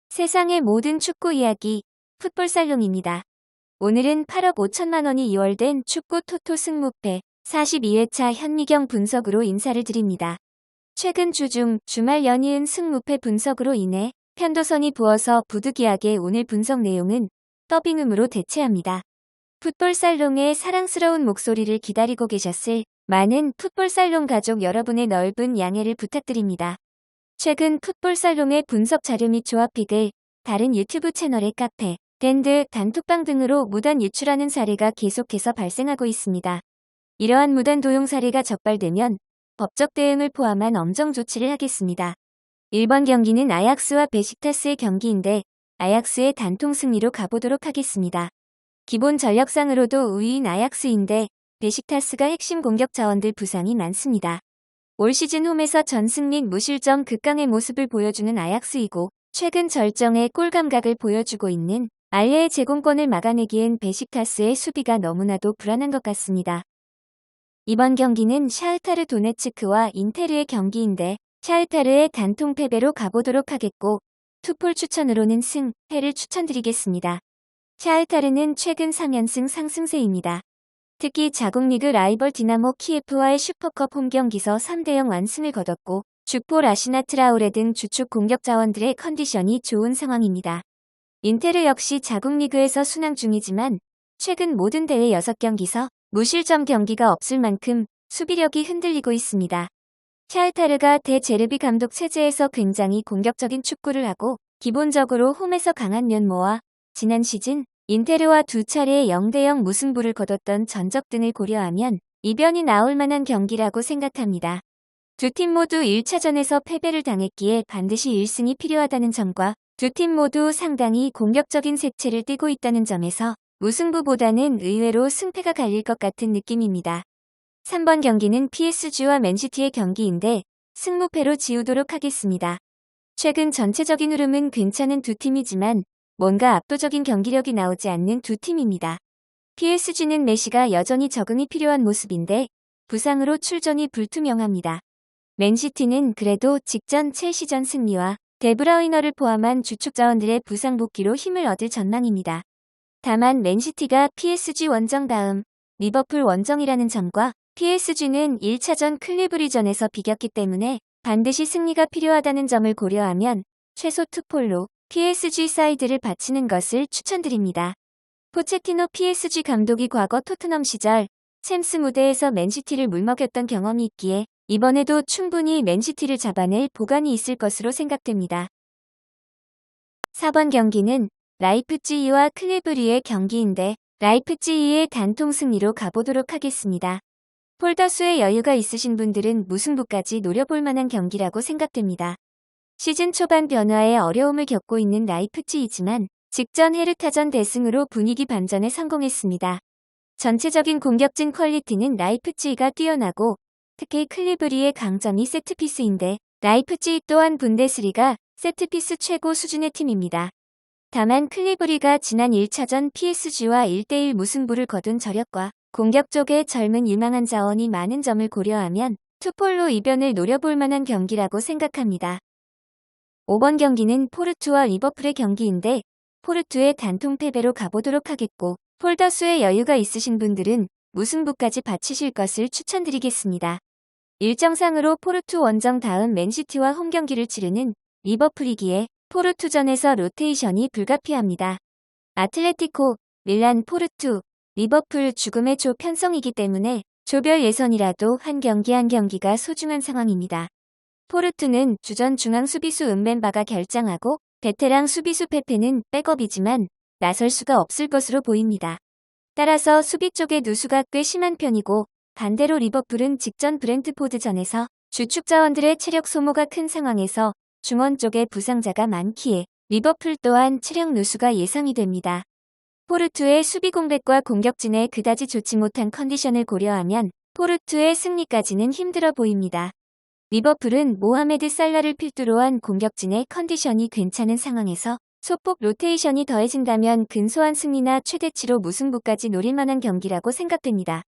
세상의 모든 축구 이야기, 풋볼살롱입니다. 오늘은 8억 5천만 원이 이월된 축구 토토 승무패 42회차 현미경 분석으로 인사를 드립니다. 최근 주중 주말 연이은 승무패 분석으로 인해 편도선이 부어서 부득이하게 오늘 분석 내용은 더빙음으로 대체합니다. 풋볼살롱의 사랑스러운 목소리를 기다리고 계셨을 많은 풋볼살롱 가족 여러분의 넓은 양해를 부탁드립니다. 최근 풋볼살롱의 분석 자료 및 조합픽을 다른 유튜브 채널의 카페, 밴드, 단톡방 등으로 무단 유출하는 사례가 계속해서 발생하고 있습니다. 이러한 무단 도용 사례가 적발되면 법적 대응을 포함한 엄정 조치를 하겠습니다. 1번 경기는 아약스와 베식타스의 경기인데 아약스의 단통 승리로 가보도록 하겠습니다. 기본 전력상으로도 우위인 아약스인데 베식타스가 핵심 공격 자원들 부상이 많습니다. 올 시즌 홈에서 전승 및 무실점 극강의 모습을 보여주는 아약스이고 최근 절정의 골 감각을 보여주고 있는 알레의 제공권을 막아내기엔 베식타스의 수비가 너무나도 불안한 것 같습니다. 이번 경기는 샤흐타르 도네츠크와 인테르의 경기인데 샤흐타르의 단통 패배로 가보도록 하겠고 투폴 추천으로는 승, 패를 추천드리겠습니다. 샤흐타르는 최근 3연승 상승세입니다. 특히 자국리그 라이벌 디나모 키예프와의 슈퍼컵 홈경기서 3대0 완승을 거뒀고 주포 라시나 트라우레 등 주축 공격 자원들의 컨디션이 좋은 상황입니다. 인테르 역시 자국리그에서 순항 중이지만 최근 모든 대회 6경기서 무실점 경기가 없을 만큼 수비력이 흔들리고 있습니다. 샤흐타르가 대제르비 감독 체제에서 굉장히 공격적인 축구를 하고 기본적으로 홈에서 강한 면모와 지난 시즌 인테르와 두 차례의 0대0 무승부를 거뒀던 전적 등을 고려하면 이변이 나올 만한 경기라고 생각합니다. 두 팀 모두 1차전에서 패배를 당했기에 반드시 1승이 필요하다는 점과 두 팀 모두 상당히 공격적인 색채를 띠고 있다는 점에서 무승부보다는 의외로 승패가 갈릴 것 같은 느낌입니다. 3번 경기는 PSG와 맨시티의 경기인데 승무패로 지우도록 하겠습니다. 최근 전체적인 흐름은 괜찮은 두 팀이지만 뭔가 압도적인 경기력이 나오지 않는 두 팀입니다. PSG는 메시가 여전히 적응이 필요한 모습인데 부상으로 출전이 불투명합니다. 맨시티는 그래도 직전 첼시전 승리와 데브라이너를 포함한 주축 자원들의 부상 복귀로 힘을 얻을 전망입니다. 다만 맨시티가 PSG 원정 다음 리버풀 원정이라는 점과 PSG는 1차전 클리브리전에서 비겼기 때문에 반드시 승리가 필요하다는 점을 고려하면 최소 투폴로 PSG 사이드를 바치는 것을 추천드립니다. 포체티노 PSG 감독이 과거 토트넘 시절 챔스 무대에서 맨시티를 물먹였던 경험이 있기에 이번에도 충분히 맨시티를 잡아낼 보관이 있을 것으로 생각됩니다. 4번 경기는 라이프치히와 클레브리의 경기인데 라이프치히의 단통 승리로 가보도록 하겠습니다. 폴더수의 여유가 있으신 분들은 무승부까지 노려볼 만한 경기라고 생각됩니다. 시즌 초반 변화에 어려움을 겪고 있는 라이프치히지만 직전 헤르타전 대승으로 분위기 반전에 성공했습니다. 전체적인 공격진 퀄리티는 라이프치히가 뛰어나고 특히 클리브리의 강점이 세트피스인데 라이프치히 또한 분데스리가 세트피스 최고 수준의 팀입니다. 다만 클리브리가 지난 1차전 PSG와 1대1 무승부를 거둔 저력과 공격 쪽에 젊은 유망한 자원이 많은 점을 고려하면 투폴로 이변을 노려볼 만한 경기라고 생각합니다. 5번 경기는 포르투와 리버풀의 경기인데 포르투의 단통 패배로 가보도록 하겠고 폴더수의 여유가 있으신 분들은 무승부까지 바치실 것을 추천드리겠습니다. 일정상으로 포르투 원정 다음 맨시티와 홈경기를 치르는 리버풀이기에 포르투전에서 로테이션이 불가피합니다. 아틀레티코, 밀란, 포르투, 리버풀 죽음의 조 편성이기 때문에 조별 예선이라도 한 경기 한 경기가 소중한 상황입니다. 포르투는 주전 중앙 수비수 은벤바가 결장하고 베테랑 수비수 페페는 백업이지만 나설 수가 없을 것으로 보입니다. 따라서 수비 쪽의 누수가 꽤 심한 편이고 반대로 리버풀은 직전 브렌트포드전에서 주축 자원들의 체력 소모가 큰 상황에서 중원 쪽에 부상자가 많기에 리버풀 또한 체력 누수가 예상이 됩니다. 포르투의 수비 공백과 공격진에 그다지 좋지 못한 컨디션을 고려하면 포르투의 승리까지는 힘들어 보입니다. 리버풀은 모하메드 살라를 필두로 한 공격진의 컨디션이 괜찮은 상황에서 소폭 로테이션이 더해진다면 근소한 승리나 최대치로 무승부까지 노릴 만한 경기라고 생각됩니다.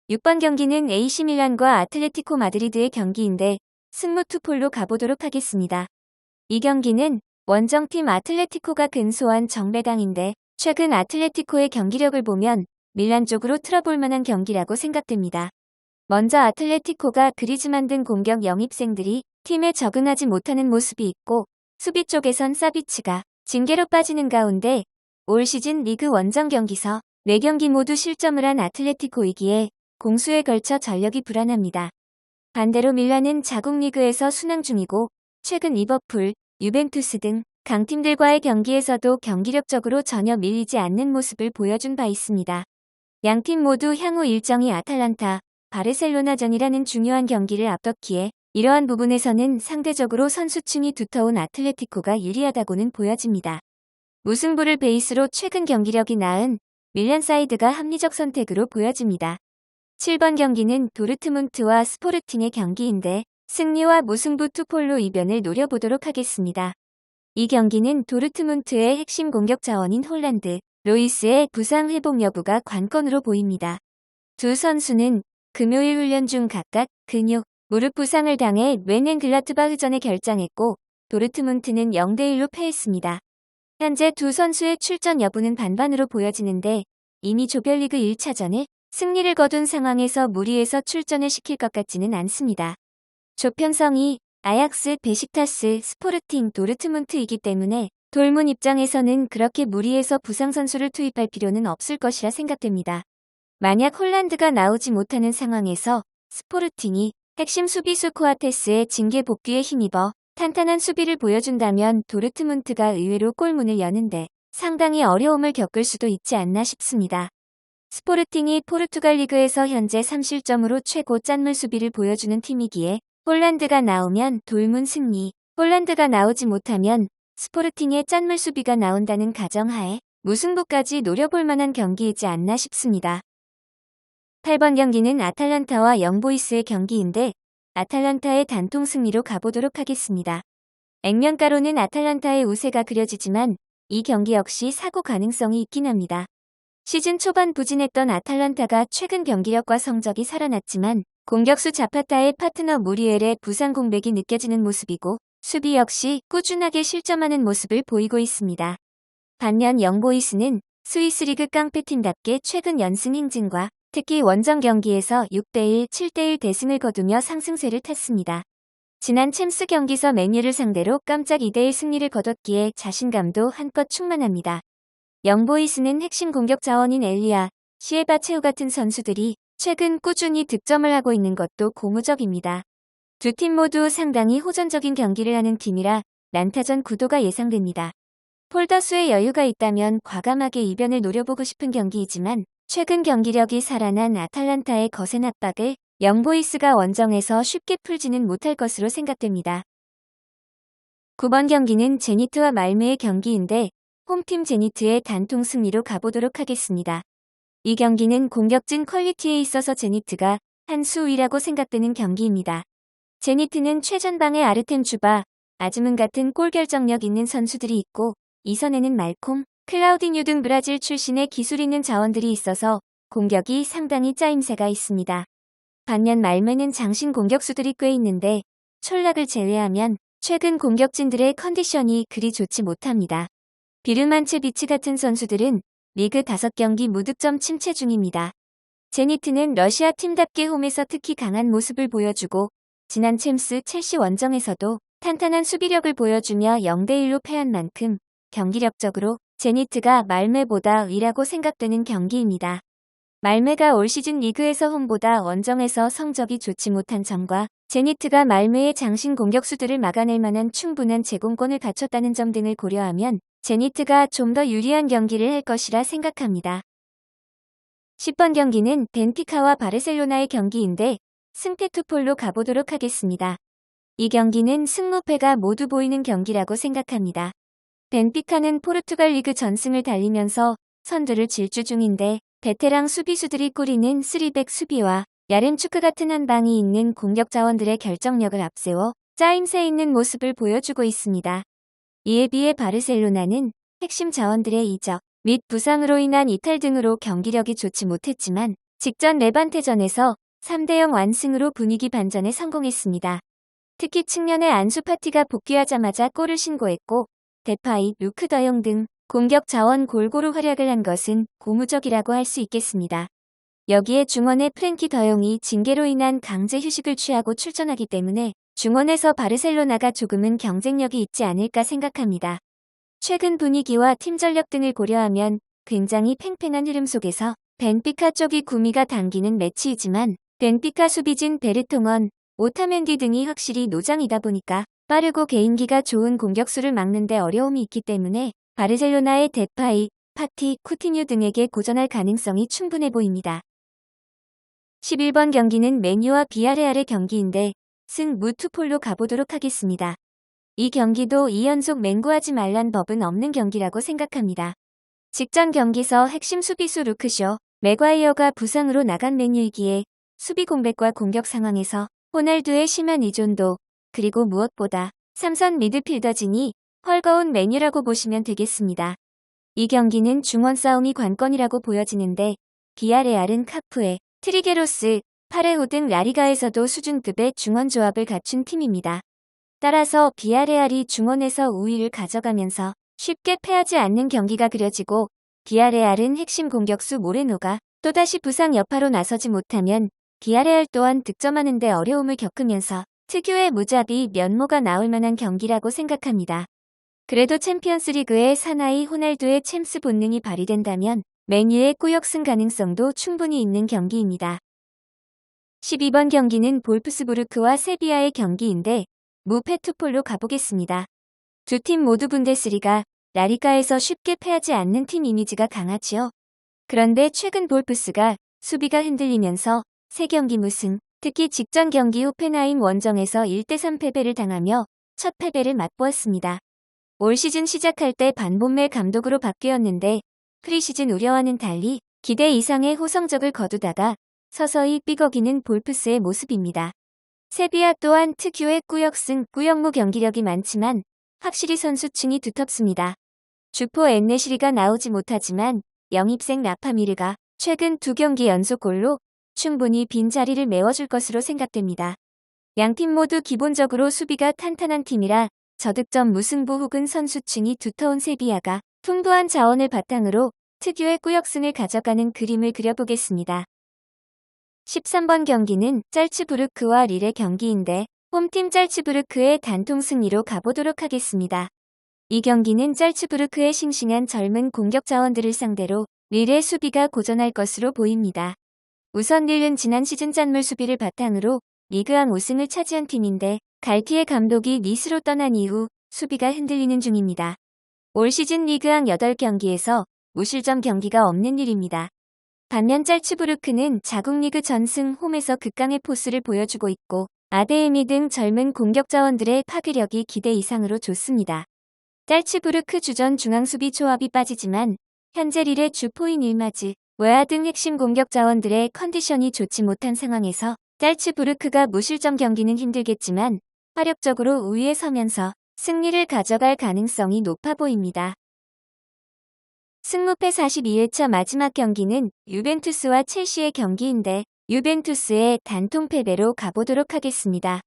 6번 경기는 AC 밀란과 아틀레티코 마드리드의 경기인데 승무 투폴로 가보도록 하겠습니다. 이 경기는 원정팀 아틀레티코가 근소한 정배당인데 최근 아틀레티코의 경기력을 보면 밀란 쪽으로 틀어볼 만한 경기라고 생각됩니다. 먼저 아틀레티코가 그리즈만 등 공격 영입생들이 팀에 적응하지 못하는 모습이 있고 수비 쪽에선 사비치가 징계로 빠지는 가운데 올 시즌 리그 원정 경기서 4경기 모두 실점을 한 아틀레티코이기에 공수에 걸쳐 전력이 불안합니다. 반대로 밀란은 자국 리그에서 순항 중이고 최근 리버풀, 유벤투스 등 강팀들과의 경기에서도 경기력적으로 전혀 밀리지 않는 모습을 보여준 바 있습니다. 양팀 모두 향후 일정이 아탈란타, 바르셀로나전이라는 중요한 경기를 앞뒀기에 이러한 부분에서는 상대적으로 선수층이 두터운 아틀레티코가 유리하다고는 보여집니다. 무승부를 베이스로 최근 경기력이 나은 밀란 사이드가 합리적 선택으로 보여집니다. 7번 경기는 도르트문트와 스포르팅의 경기인데 승리와 무승부 투폴로 이변을 노려보도록 하겠습니다. 이 경기는 도르트문트의 핵심 공격 자원인 홀란드, 로이스의 부상 회복 여부가 관건으로 보입니다. 두 선수는 금요일 훈련 중 각각 근육, 무릎 부상을 당해 뛽넨글라트바흐전에 결장했고 도르트문트는 0대1로 패했습니다. 현재 두 선수의 출전 여부는 반반으로 보여지는데 이미 조별리그 1차전에 승리를 거둔 상황에서 무리해서 출전을 시킬 것 같지는 않습니다. 조편성이 아약스, 베식타스, 스포르팅, 도르트문트이기 때문에 돌문 입장에서는 그렇게 무리해서 부상 선수를 투입할 필요는 없을 것이라 생각됩니다. 만약 홀란드가 나오지 못하는 상황에서 스포르팅이 핵심 수비수 코아테스의 징계 복귀에 힘입어 탄탄한 수비를 보여준다면 도르트문트가 의외로 골문을 여는데 상당히 어려움을 겪을 수도 있지 않나 싶습니다. 스포르팅이 포르투갈 리그에서 현재 3실점으로 최고 짠물 수비를 보여주는 팀이기에 홀란드가 나오면 돌문 승리, 홀란드가 나오지 못하면 스포르팅의 짠물 수비가 나온다는 가정하에 무승부까지 노려볼 만한 경기이지 않나 싶습니다. 8번 경기는 아탈란타와 영보이스의 경기인데 아탈란타의 단통 승리로 가보도록 하겠습니다. 액면가로는 아탈란타의 우세가 그려지지만 이 경기 역시 사고 가능성이 있긴 합니다. 시즌 초반 부진했던 아탈란타가 최근 경기력과 성적이 살아났지만 공격수 자파타의 파트너 무리엘의 부상 공백이 느껴지는 모습이고 수비 역시 꾸준하게 실점하는 모습을 보이고 있습니다. 반면 영보이스는 스위스 리그 깡패팀답게 최근 연승 행진과 특히 원정 경기에서 6대1, 7대1 대승을 거두며 상승세를 탔습니다. 지난 챔스 경기서 맨유를 상대로 깜짝 2대1 승리를 거뒀기에 자신감도 한껏 충만합니다. 영보이스는 핵심 공격 자원인 엘리아, 시에바체우 같은 선수들이 최근 꾸준히 득점을 하고 있는 것도 고무적입니다. 두 팀 모두 상당히 호전적인 경기를 하는 팀이라 난타전 구도가 예상됩니다. 폴더수의 여유가 있다면 과감하게 이변을 노려보고 싶은 경기이지만 최근 경기력이 살아난 아탈란타의 거센 압박을 영보이스가 원정에서 쉽게 풀지는 못할 것으로 생각됩니다. 9번 경기는 제니트와 말메의 경기인데 홈팀 제니트의 단통 승리로 가보도록 하겠습니다. 이 경기는 공격진 퀄리티에 있어서 제니트가 한 수 위라고 생각되는 경기입니다. 제니트는 최전방에 아르템 주바, 아즈문 같은 골 결정력 있는 선수들이 있고 이선에는 말콤, 클라우디뉴 등 브라질 출신의 기술 있는 자원들이 있어서 공격이 상당히 짜임새가 있습니다. 반면 말메는 장신 공격수들이 꽤 있는데 촐락을 제외하면 최근 공격진들의 컨디션이 그리 좋지 못합니다. 비르만체비치 같은 선수들은 리그 5경기 무득점 침체 중입니다. 제니트는 러시아 팀답게 홈에서 특히 강한 모습을 보여주고 지난 챔스 첼시 원정에서도 탄탄한 수비력을 보여주며 0대1로 패한 만큼 경기력적으로 제니트가 말메보다 위라고 생각되는 경기입니다. 말메가 올 시즌 리그에서 홈보다 원정에서 성적이 좋지 못한 점과 제니트가 말메의 장신 공격수들을 막아낼 만한 충분한 제공권을 갖췄다는 점 등을 고려하면 제니트가 좀 더 유리한 경기를 할 것이라 생각합니다. 10번 경기는 벤피카와 바르셀로나의 경기인데 승패 투폴로 가보도록 하겠습니다. 이 경기는 승무패가 모두 보이는 경기라고 생각합니다. 벤피카는 포르투갈 리그 전승을 달리면서 선두를 질주 중인데 베테랑 수비수들이 꾸리는 3백 수비와 야름 축구 같은 한 방이 있는 공격 자원들의 결정력을 앞세워 짜임새 있는 모습을 보여주고 있습니다. 이에 비해 바르셀로나는 핵심 자원들의 이적 및 부상으로 인한 이탈 등으로 경기력이 좋지 못했지만 직전 레반테전에서 3대0 완승으로 분위기 반전에 성공했습니다. 특히 측면의 안수 파티가 복귀하자마자 골을 신고했고 데파이, 루크 더용 등 공격 자원 골고루 활약을 한 것은 고무적이라고 할 수 있겠습니다. 여기에 중원의 프랭키 더용이 징계로 인한 강제 휴식을 취하고 출전하기 때문에 중원에서 바르셀로나가 조금은 경쟁력이 있지 않을까 생각합니다. 최근 분위기와 팀 전력 등을 고려하면 굉장히 팽팽한 흐름 속에서 벤피카 쪽이 구미가 당기는 매치이지만 벤피카 수비진 베르통원, 오타멘디 등이 확실히 노장이다 보니까 빠르고 개인기가 좋은 공격수를 막는데 어려움이 있기 때문에 바르셀로나의 데파이, 파티, 쿠티뉴 등에게 고전할 가능성이 충분해 보입니다. 11번 경기는 맨유와 비아레알의 경기인데 승무 투폴로 가보도록 하겠습니다. 이 경기도 2연속 맹구하지 말란 법은 없는 경기라고 생각합니다. 직전 경기서 핵심 수비수 루크쇼, 맥과이어가 부상으로 나간 맨유이기에 수비 공백과 공격 상황에서 호날두의 심한 의존도, 그리고 무엇보다 삼선 미드필더진이 헐거운 맨유라고 보시면 되겠습니다. 이 경기는 중원 싸움이 관건이라고 보여지는데 비아레알은 카푸에, 트리게로스, 파레호 등 라리가에서도 수준급의 중원 조합을 갖춘 팀입니다. 따라서 비아레알이 중원에서 우위를 가져가면서 쉽게 패하지 않는 경기가 그려지고 비아레알은 핵심 공격수 모레노가 또다시 부상 여파로 나서지 못하면 비아레알 또한 득점하는 데 어려움을 겪으면서 특유의 무자비 면모가 나올 만한 경기라고 생각합니다. 그래도 챔피언스리그의 사나이 호날두의 챔스 본능이 발휘된다면 맨유의 꾸역승 가능성도 충분히 있는 경기입니다. 12번 경기는 볼프스부르크와 세비야의 경기인데 무패 투폴로 가보겠습니다. 두 팀 모두 분데스리가, 라리가에서 쉽게 패하지 않는 팀 이미지가 강하지요. 그런데 최근 볼프스가 수비가 흔들리면서 3경기 무승, 특히 직전 경기 호펜하임 원정에서 1대3 패배를 당하며 첫 패배를 맛보았습니다. 올 시즌 시작할 때 반본멜 감독으로 바뀌었는데 프리시즌 우려와는 달리 기대 이상의 호성적을 거두다가 서서히 삐걱이는 볼프스의 모습입니다. 세비야 또한 특유의 꾸역승, 꾸역무 경기력이 많지만 확실히 선수층이 두텁습니다. 주포 엔네시리가 나오지 못하지만 영입생 라파미르가 최근 2경기 연속 골로 충분히 빈자리를 메워줄 것으로 생각됩니다. 양팀 모두 기본적으로 수비가 탄탄한 팀이라 저득점 무승부 혹은 선수층이 두터운 세비야가 풍부한 자원을 바탕으로 특유의 꾸역승을 가져가는 그림을 그려보겠습니다. 13번 경기는 짤츠부르크와 릴의 경기인데 홈팀 짤츠부르크의 단통 승리로 가보도록 하겠습니다. 이 경기는 짤츠부르크의 싱싱한 젊은 공격 자원들을 상대로 릴의 수비가 고전할 것으로 보입니다. 우선 릴은 지난 시즌 짠물 수비를 바탕으로 리그왕 우승을 차지한 팀인데 갈티에 감독이 니스로 떠난 이후 수비가 흔들리는 중입니다. 올 시즌 리그왕 8경기에서 무실점 경기가 없는 릴입니다. 반면 짤츠부르크는 자국 리그 전승 홈에서 극강의 포스를 보여주고 있고 아데에미 등 젊은 공격 자원들의 파괴력이 기대 이상으로 좋습니다. 짤츠부르크 주전 중앙수비 조합이 빠지지만 현재 릴의 주포인 일마즈, 웨아 등 핵심 공격 자원들의 컨디션이 좋지 못한 상황에서 짤츠부르크가 무실점 경기는 힘들겠지만 화력적으로 우위에 서면서 승리를 가져갈 가능성이 높아 보입니다. 승무패 42회차 마지막 경기는 유벤투스와 첼시의 경기인데 유벤투스의 단통 패배로 가보도록 하겠습니다.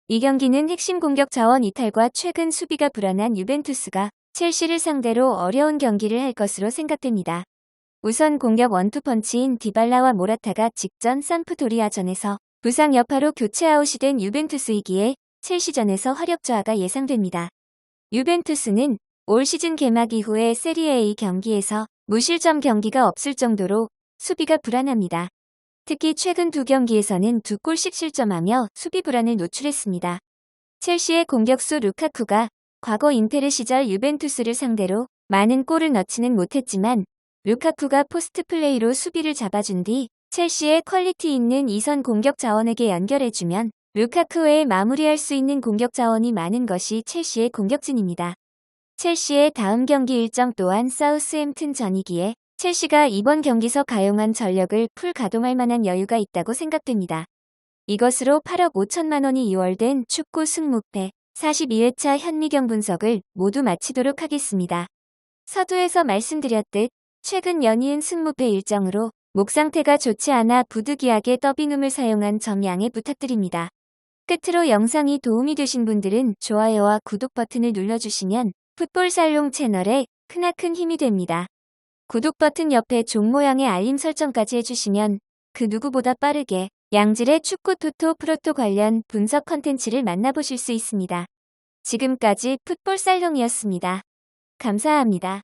이 경기는 핵심 공격 자원 이탈과 최근 수비가 불안한 유벤투스가 첼시를 상대로 어려운 경기를 할 것으로 생각됩니다. 우선 공격 원투펀치인 디발라와 모라타가 직전 산프도리아전에서 부상 여파로 교체 아웃이 된 유벤투스이기에 첼시전에서 화력 저하가 예상됩니다. 유벤투스는 올 시즌 개막 이후에 세리에 A 경기에서 무실점 경기가 없을 정도로 수비가 불안합니다. 특히 최근 2경기에서는 2골씩 실점하며 수비 불안을 노출했습니다. 첼시의 공격수 루카쿠가 과거 인테르 시절 유벤투스를 상대로 많은 골을 넣지는 못했지만 루카쿠가 포스트 플레이로 수비를 잡아준 뒤 첼시의 퀄리티 있는 이선 공격 자원에게 연결해주면 루카쿠 외에 마무리할 수 있는 공격 자원이 많은 것이 첼시의 공격진입니다. 첼시의 다음 경기 일정 또한 사우스햄튼전이기에 첼시가 이번 경기서 가용한 전력을 풀 가동할 만한 여유가 있다고 생각됩니다. 이것으로 8억 5천만 원이 2월된 축구 승무패 42회차 현미경 분석을 모두 마치도록 하겠습니다. 서두에서 말씀드렸듯 최근 연이은 승무패 일정으로 목 상태가 좋지 않아 부득이하게 더빙음을 사용한 점 양해 부탁드립니다. 끝으로 영상이 도움이 되신 분들은 좋아요와 구독 버튼을 눌러주시면 풋볼살롱 채널에 크나큰 힘이 됩니다. 구독 버튼 옆에 종 모양의 알림 설정까지 해주시면 그 누구보다 빠르게 양질의 축구 토토 프로토 관련 분석 컨텐츠를 만나보실 수 있습니다. 지금까지 풋볼살롱이었습니다. 감사합니다.